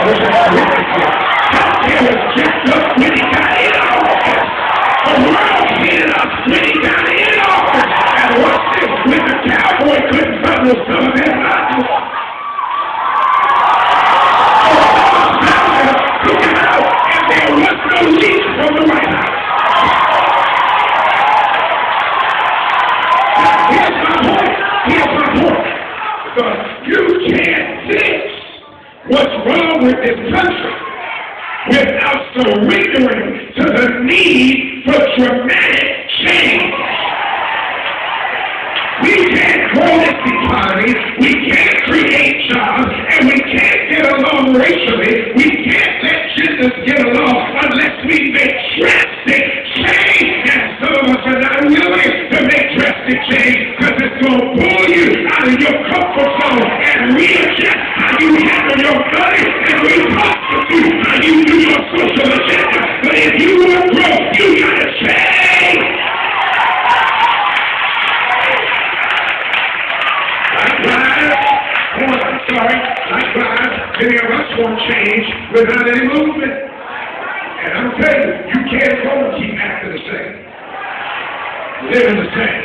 wish I could witness it. That tail was jacked up when he got in office. The world hated us when he got in office. And watch this, when the cowboy couldn't bundle some of them out. Took him out, and there was no leak from the White House. Here's my point. Because you can't fix what's wrong with this country without surrendering to the need for dramatic change. We can't grow this economy, we can't create jobs, and we can't get along racially. We can't let genders get along unless we make drastic change. And some of us are not willing to make drastic change because it's going to pull you out of your comfort zone and readjust how you handle your money and reconstitute how you do your social agenda. But if you want growth, you got to change. Likewise, many of us won't change without any movement. And I'm telling you, you can't go and keep acting the same, living the same,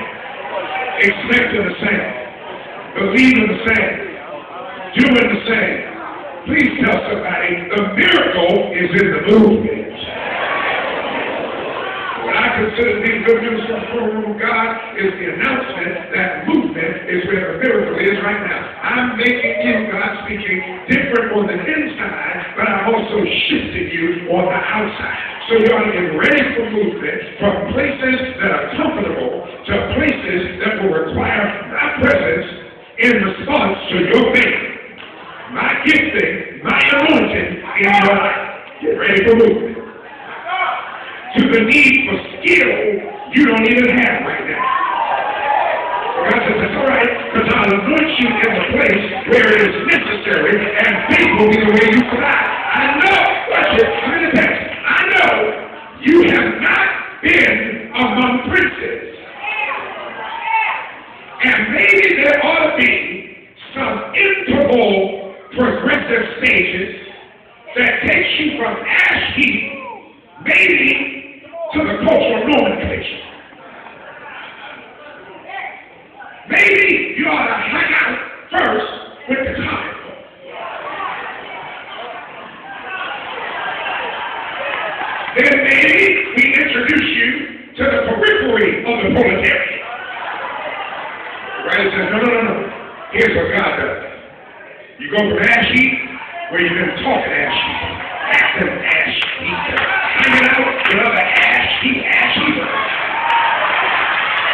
expecting the same, believing the same, doing the same. Please tell somebody the miracle is in the movement. What I consider to be good news from the throne room of God is the announcement that movement is where the miracle is right now. I'm making you, God speaking, different on the inside, but I'm also shifting you on the outside. So you ought to get ready for movement from places that are comfortable to places that will require my presence in response to your faith, my gifting, my anointing in your life. Get ready for movement. To the need for skill you don't even have right now. God says, that's all right, because I'll anoint you in the place where it is necessary, and faith will be the way you survive. I know, watch it, I'm in the text. I know you have not been among princes. And maybe there ought to be some interval progressive stages that takes you from ash heap, maybe, to the cultural nomenclature. Maybe you ought to hang out first with the comic book. Then maybe we introduce you to the periphery of the proletariat. Right? It says, no. Here's what God does. You go from ash heap, where you've been talking ash heap, acting ash heap, hanging out with other ash heap.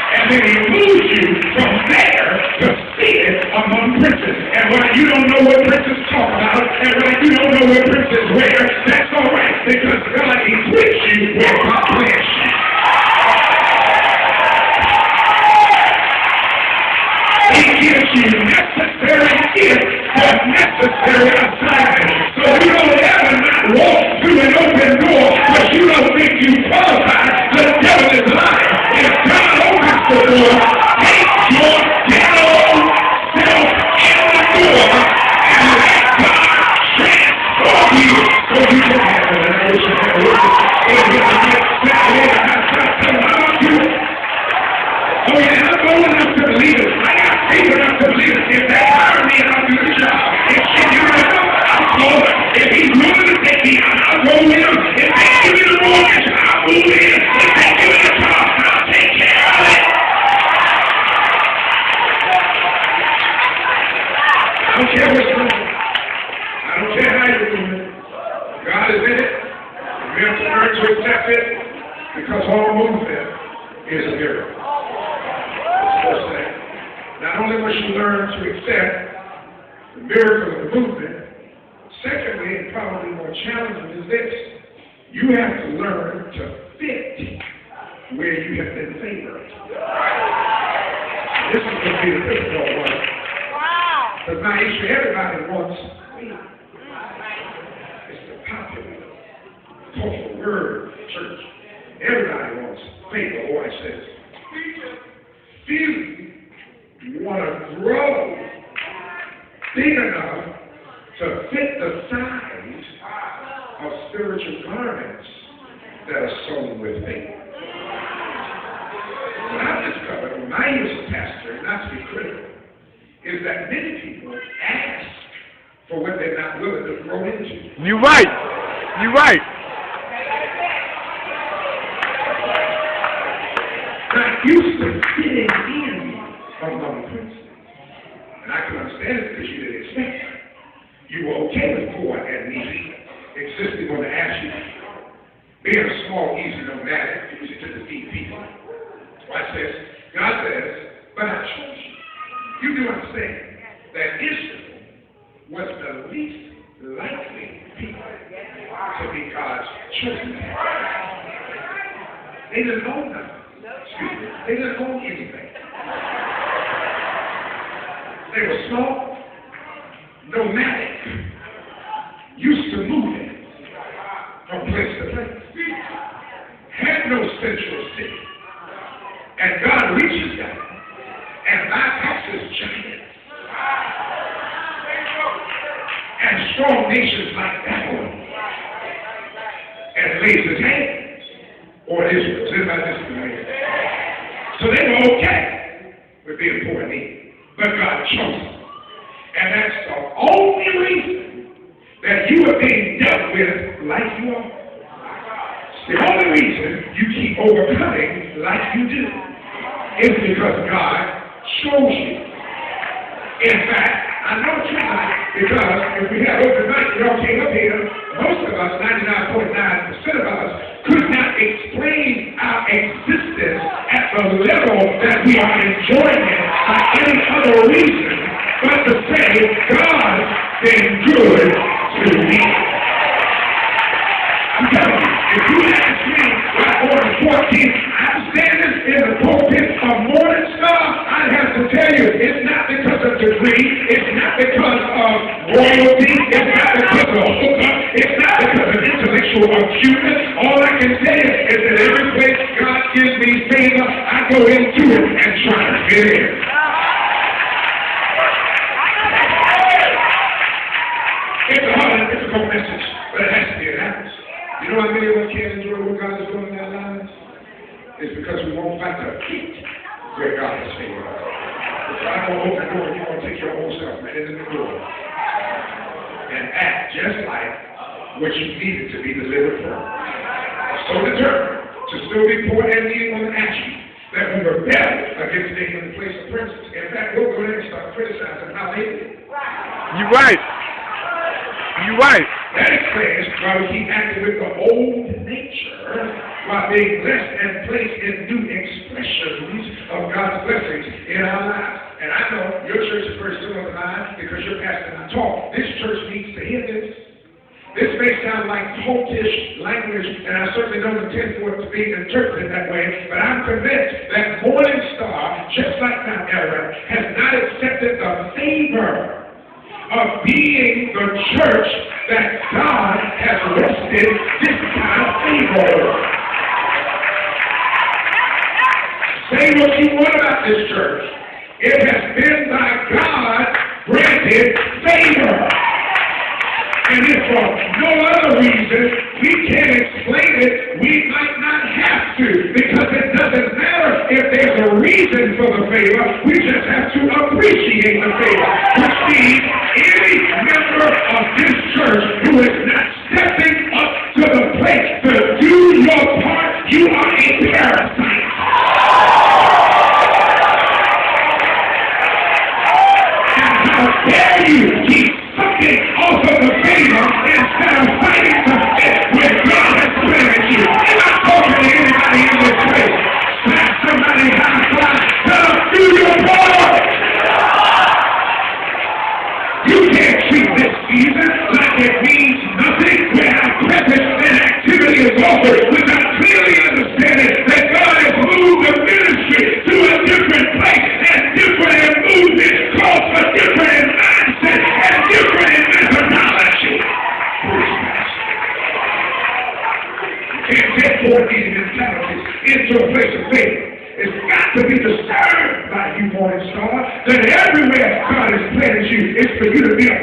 And then he moves you from there to see it among princes. And when you don't know what princes talk about, and when you don't know what princes wear, that's all right, because God equips you with my flesh. He gives you necessary gifts for necessary assignment. So you don't ever not walk through an open door because you don't think you qualify. The devil is lying. If God opens the door, take your ghetto self in the door and let God transform you so you can have an emotion. Oh yeah, I'm old enough to believe it. I got faith enough to believe it. If they hire me, I'll do the job. If she do it, I'll go. If he's willing to take me out, I'll go with him. If they give me the mortgage, I'll move in. If they give me the car, I'll take care of it. I don't care what's going on. I don't care how you're doing it. God is in it. We have to learn to accept it because all movement is a miracle. Not only must you learn to accept the miracle of the movement, secondly, and probably more challenging, is this. You have to learn to fit where you have been favored. This is going to be the difficult one. Because my issue, everybody wants faith. It's the popular cultural word in church. Everybody wants faith. The Lord says, few want to grow big enough to fit the size of spiritual garments that are sewn with faith. What I've discovered in my years as pastor, not to be critical, is that many people ask for what they're not willing to grow into. You're right. You're right. Not used to fitting in among princes. And I can understand it because you didn't expect it. You were okay with poor and needy, existing on the ashes, being a small, easy nomadic, easy to defeat people. Watch this. God says, but I chose you. You do understand that Israel was the least likely people to be God's chosen. They didn't know nothing. Excuse me. They didn't know anything. They were small, nomadic, used to moving from place to place, had no central city. And God reaches down and bypasses giants and strong nations like Babylon and lays his hand on Israel. So they were okay with being poor and needy. But God chose them. And that's the only reason that you are being dealt with like you are. The only reason you keep overcoming like you do is because God chose you. In fact, I know tonight because if we had open night, y'all came up here, most of us, 99.9% of us, could not explain our existence at the level that we are enjoying it by any other reason but to say, God's been good to me. I'm telling you, if you ask me, like on the 14th, I'm standing in the pulpit of Morning Star, I'd have to tell you, it's not because of degree, it's not because of royalty, it's not because of hookup, it's not because of intellectual acuteness. All I can say is that every place God gives me favor, I go into it and try to fit in. It's a hard and difficult message, but it has to be announced. You know how many of us can't enjoy what God is doing in our lives? It's because we won't fight to get where God has favored us. If I don't open the door, you're going to take your own self right into the door and act just like what you needed to be delivered from. So determined to still be poor and needy on the action that we rebel against taking the place of princes. In fact, we'll go there and start criticizing how they did. You're right. You're right. That explains why we keep acting with the old nature while being blessed and placed in new expressions of God's blessings in our lives. And I know your church is very similar to mine because your pastor and I talk. This church needs to hear this. This may sound like cultish language, and I certainly don't intend for it to be interpreted that way, but I'm convinced that Morning Star, just like Mount Ararat, has not accepted the favor of being the church that God has rested this kind of favor over. Say what you want about this church. It has been by God granted favor. And if for no other reason we can't explain it, we might not have to, because it doesn't matter if there's a reason for the favor, we just have to appreciate the favor. Which means any member of this church who is not stepping up to the plate to do your part, you are a parasite. And how dare you keep sucking off of the favor instead of fighting to fit where God has planted you. I'm not talking to anybody in this place. Slap somebody high five. Tell them, do your part. You can't treat this season like it means nothing when our presence and activity is offered without clearly understanding that God has moved the ministry to a different place, and different movement calls for different mindset and different methodology. You can't take forward these mentalities into a place of faith. It's got to be discerned by you, Morning Star, that everywhere God has planted you, it's for you to be a